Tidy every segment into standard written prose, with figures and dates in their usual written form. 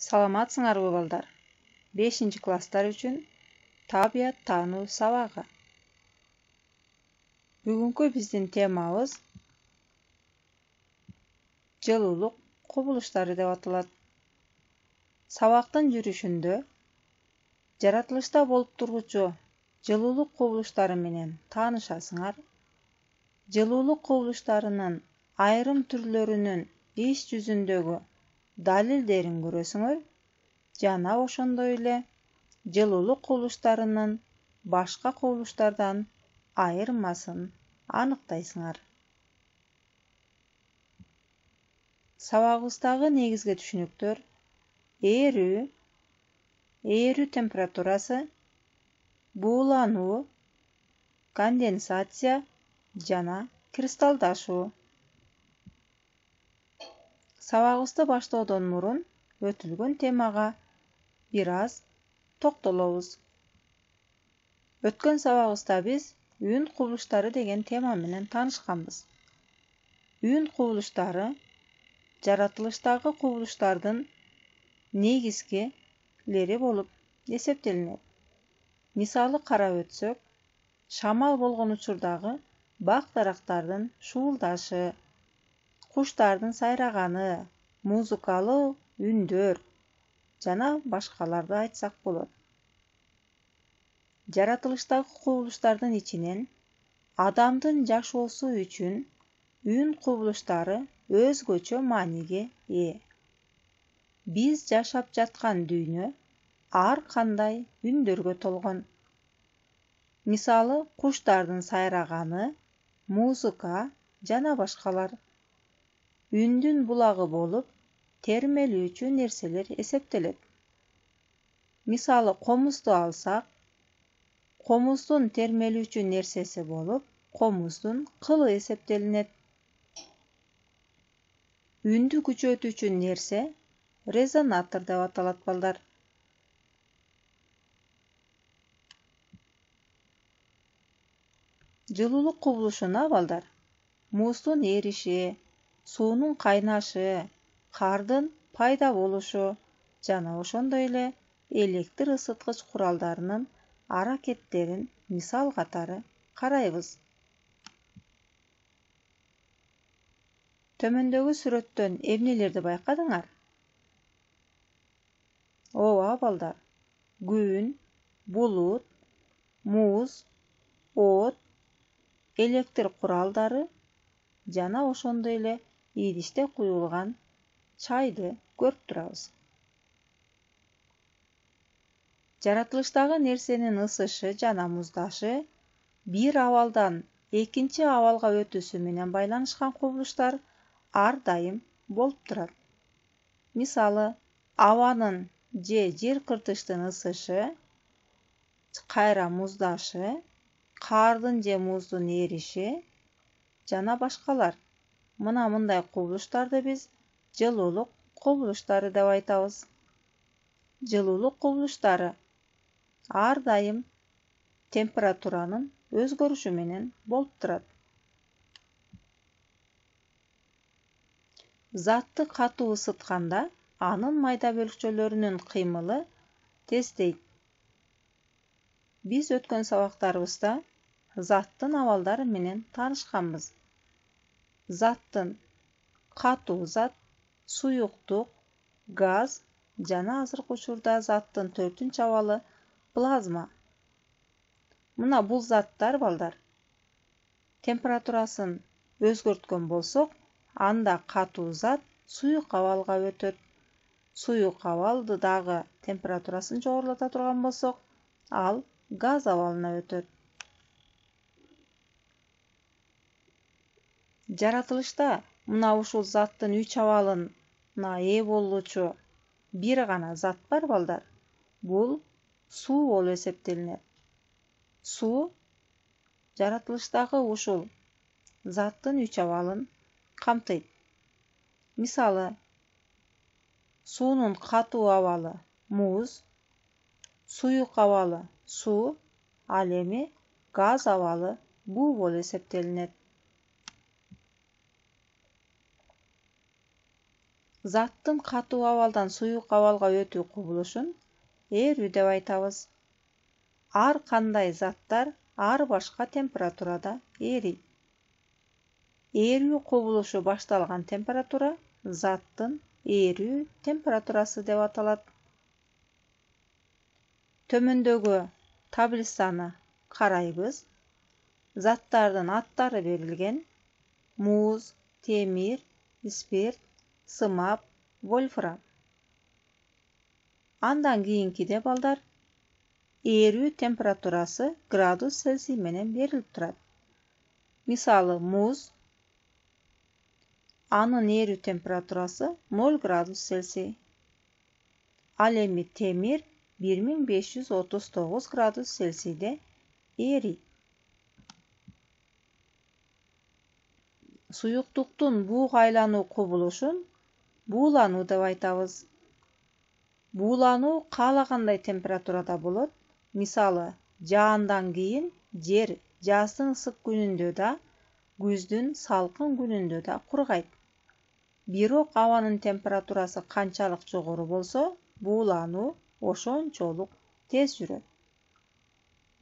Саламатсыңарбы балдар? 5 класстар үчүн табият таануу сабагы. Бүгүнкү биздин темабыз жылуулук кубулуштары деп аталат. Сабактын жүрүшүндө жаратылышта болуп тургучу жылуулук кубулуштары менен таанышасыңар. Жылуулук кубулуштарынын айрым түрлөрүнүн иш жүзүндөгү далилдерин көрөсүңөр жана ошондой эле жылуулук кубулуштарынын башка кубулуштардан айырмасын аныктайсыңар. Сабагыбыздагы негизги түшүнүктөр ээрүү температурасы, буулануу, конденсация жана кристалдашуу. Сабагыбызды баштоодон мурун өтүлгөн темага бир аз токтолобуз. Өткөн сабагыбызда биз үн кубулуштары деген тема менен таанышканбыз. Үн кубулуштары жаратылыштагы кубулуштардын негизгилери болуп эсептелинет. Мисалы карап өтсөк, шамал болгон учурдагы бак-дарактардын шуулдашы, куштардын сайраганы, музыкалуу үндөр жана башкаларды айтсак болот. Жаратылыштагы кубулуштардын ичинен адамдын жашоосу үчүн үн кубулуштары өзгөчө мааниге ээ. Биз жашап жаткан дүйнө ар кандай үндөргө толгон. Мисалы куштардын сайраганы, музыка жана башкалар. Үндүн булагы болуп, термелүүчү нерселер эсептелет. Мисалы комузду алсак, комуздун термелүүчү нерсеси болуп, комуздун кылы эсептелинет. Үндү күчөтүүчү нерсе резонатор деп аталат балдар. Жылуулук кубулушуна балдар муздун эриши, суунун кайнашы, кардын пайда болушу жана ошондой эле электр ысыткыч куралдарынын аракеттерин мисал катары карайбыз. Төмөндөгү сүрөттөн эмнелерди байкадыңар? Ооба балдар, күн, булут, муз, от, электр куралдары жана ошондой эле идиште куюлган чайды көрүп турабыз. Жаратылыштагы нерсенин ысышы жана муздашы бир абалдан экинчи абалга өтүүсү менен байланышкан кубулуштар ар дайым болуп турат. Мисалы, абанын же жер кыртыштын ысышы, кайра муздашы, кардын же муздун эриши жана башкалар. Мына мындай кубулуштарды биз жылуулук кубулуштары деп айтабыз. Жылуулук кубулуштары ар дайым температуранын өзгөрүшү менен болуп турат. Затты катуу ысытканда анын майда бөлүкчөлөрүнүн кыймылы тездейт. Биз өткөн сабактарыбызда заттын абалдары менен таанышканбыз. Заттын катуу зат, суюктук, газ жана азыркы учурда заттын 4-нчү абалы плазма. Мына бул заттар балдар температурасын өзгөрткөн болсок, анда катуу зат суюк абалга өтөт. Суюк абалды дагы температурасын жогорулата турган болсок, ал газ абалына өтөт. Жаратылышта мына ушул заттын 3 абалына ээ болуучу бир гана зат бар балдар. Бул суу болуп эсептелинет. Суу жаратылыштагы ушул заттын 3 абалын камтыйт. Мисалы, суунун катуу абалы муз, суюк абалы суу, ал эми газ абалы буу болуп эсептелинет. Заттын катуу абалдан суюк абалга өтүү кубулушун эрүү деп айтабыз. Ар кандай заттар ар башка температурада эрийт. Эрүү кубулушу башталган температура заттын эрүү температурасы деп аталат. Төмөндөгү таблицаны карайбыз. Заттардын аттары берилген: муз, темир, спирт, сымап, вольфрам. Андан кийинкиде балдар эрүү температурасы градус Цельсий менен берилип турат. Мисалы, муз, анын эрүү температурасы 0 градус Цельсий. Ал эми темир 1539 градус Цельсийде эрийт. Суюктуктун буг айлануу кубулушун буулануу деп айтабыз. Буулануу каалагандай температурада болот. Мисалы, жаандан кийин жер жаздын ысык күнүндө да, күздүн салкын күнүндө да кургайт. Бирок абанын температурасы канчалык жогору болсо, буулануу ошончолук тез жүрөт.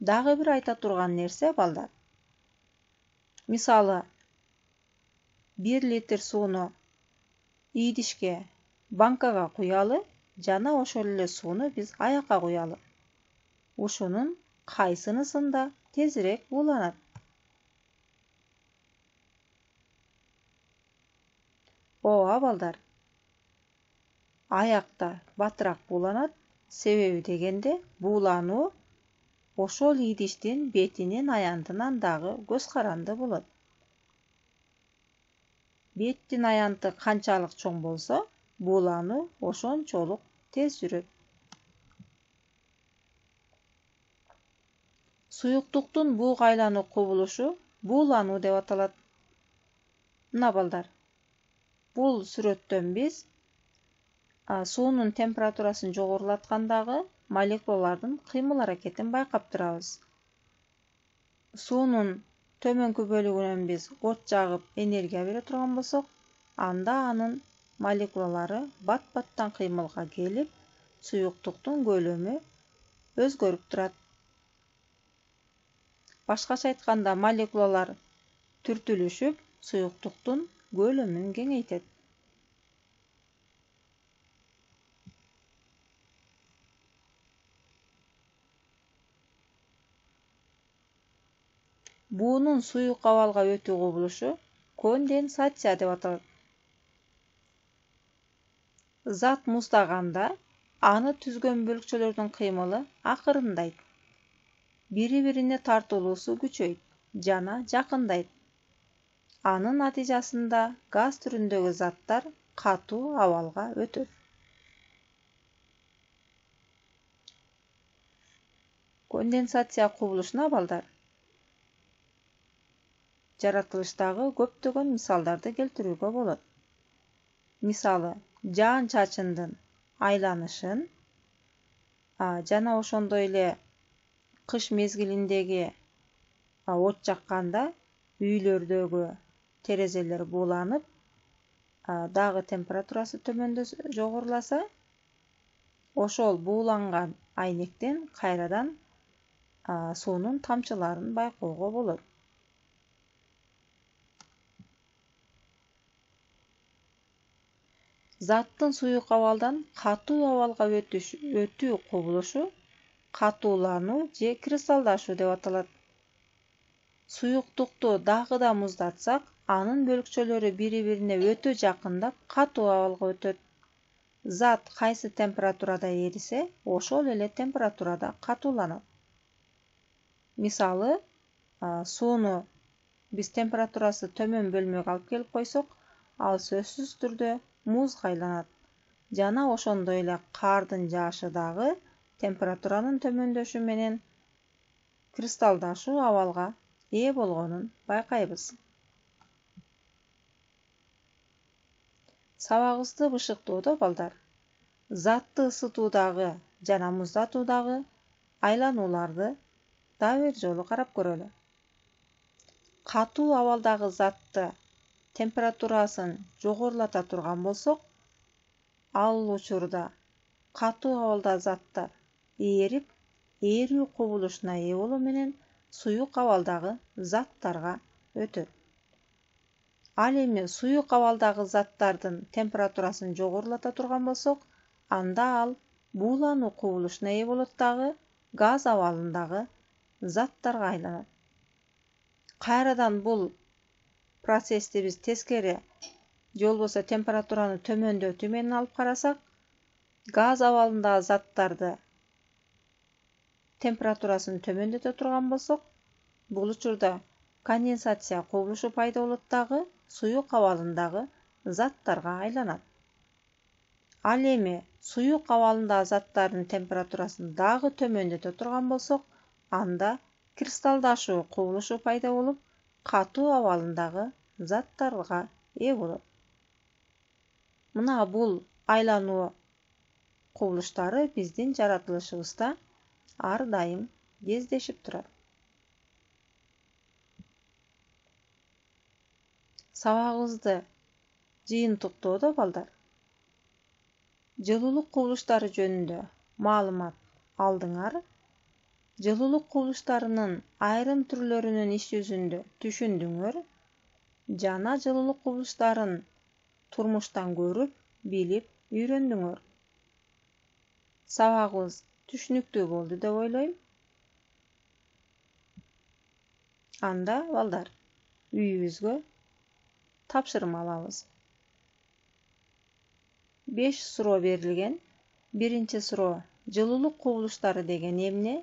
Дагы бир айта турган нерсе балдар. Мисалы, 1 литр сууну идишке, банкага куялы жана ошол эле сууну биз аякка куялы. Ушунун кайсынысында тезирээк бууланат? Ооба балдар. Аякта батыраак бууланат. Себеби дегенде буулануу ошол идиштин бетинин аянтынан дагы көз каранды болот. Беттин аянты канчалык чоң болсо, буулануу ошончолук тез жүрөт. Суюктуктун буг айлануу кубулушу буулануу деп аталат. Мына балдар, бул сүрөттөн биз суунун температурасын жогорулаткандагы молекулалардын кыймыл аракетин байкап турабыз. Суунун төмөнкү бөлүгүнөн биз от жагып энергия бере турган болсок, анда анын молекулалары бат-баттан кыймылга келип, суюктуктун көлөмү өзгөрүп турат. Башкача айтканда, молекулалар түртүлүшүп, суюктуктун көлөмүн кеңейтет. Буунун суюк абалга өтүү кубулушу конденсация деп аталат. Зат муздаганда аны түзгөн бөлүкчөлөрдүн кыймылы акырындайт. Бири-бирине тартылуусу күчөйт жана жакындайт. Анын натыйжасында газ түрүндөгү заттар катуу абалга өтөт. Конденсация кубулушуна балдар жаратылыштагы көптөгөн мисалдарды келтирүүгө болот. Мисалы, жаан-чачындын айланышын жана ошондой эле кыш мезгилиндеги от жакканда үйлөрдөгү терезелер бууланып, дагы температурасы жогоруласа, ошол бууланган айнектен кайрадан суунун тамчыларын байкоого болот. Заттын суюк абалдан катуу абалга өтүү кубулушу катуулануу же кристалдашуу деп аталат. Суюктукту дагы да муздатсак, анын бөлүкчөлөрү бири-бирине өтө жакындап катуу абалга өтөт. Зат кайсы температурада эрисе, ошол эле температурада катууланат. Мисалы, сууну биз температурасы төмөн бөлмөгө алып келип койсок, ал сөзсүз түрдө музга айланат. Жана ошондой эле кардын жаашы дагы температуранын төмөндөшү менен кристалдашуу абалга ээ болгонун байкайбыз. Сабагыбызды бышыктоодо балдар, затты ысытуудагы жана муздатуудагы айланууларды дагы бир жолу карап көрөлү. Катуу абалдагы затты температурасын жогорулата турган болсок, ал учурда катуу абалда заттар ээрип, ээрүү кубулушуна ээ болуу менен суюк абалдагы заттарга өтөт. Ал эми суюк абалдагы заттардын температурасын жогорулата турган болсок, анда ал буулануу кубулушуна ээ болот дагы газ абалындагы заттарга айланат. Кайрадан бул процессти биз тескери же болбосо температураны төмөндөтүү менен алып карасак, газ абалындагы заттарды температурасын төмөндөтө турган болсок, бул учурда конденсация кубулушу пайда болот дагы суюк абалындагы заттарга айланат. Ал эми суюк абалындагы заттардын температурасын дагы төмөндөтө турган болсок, анда кристалдашуу кубулушу пайда болуп, катуу абалындагы заттарга ээ болот. Мына бул айлануу кубулуштары биздин жаратылышыбызда ар дайым кездешип турат. Сабагыбызды жыйынтыктоодо балдар, жылуулук кубулуштары жөнүндө маалымат алдыңар, жылуулук кубулуштарынын айрым түрлөрүнүн иш жүзүндө түшүндүңөр жана жылуулук кубулуштарын турмуштан көрүп, билип, үйрөндүңөр. Сабагыбыз түшүнүктүү болду деп ойлойм. Анда балдар, үйүбүзгө тапшырма алабыз. 5 суроо берилген. Биринчи суроо: жылуулук кубулуштары деген эмне?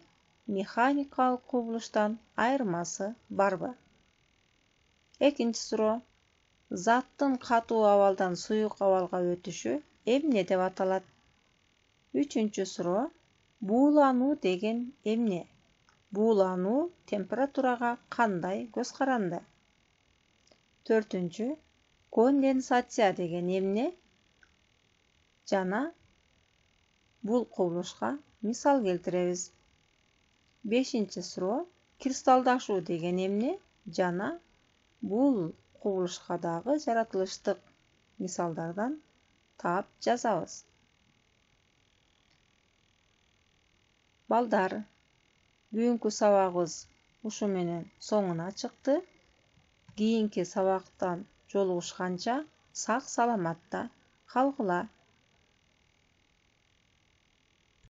Механикалык кубулуштан айырмасы барбы? Экинчи суроо: заттын катуу абалдан суюк абалга өтүшү эмне деп аталат? Үчүнчү суроо: буулануу деген эмне? Буулануу температурага кандай көз каранды? Төртүнчү: конденсация деген эмне? Жана бул кубулушка мисал келтиребиз. Бешинчи суроо: кристалдашуу деген эмне? Жана бул кубулушка дагы жаратылыштык мисалдардан таап жазабыз. Балдар, бүгүнкү сабагыбыз ушу менен соңуна чыкты. Кийинки сабактан жолугушканча сак саламатта калгыла.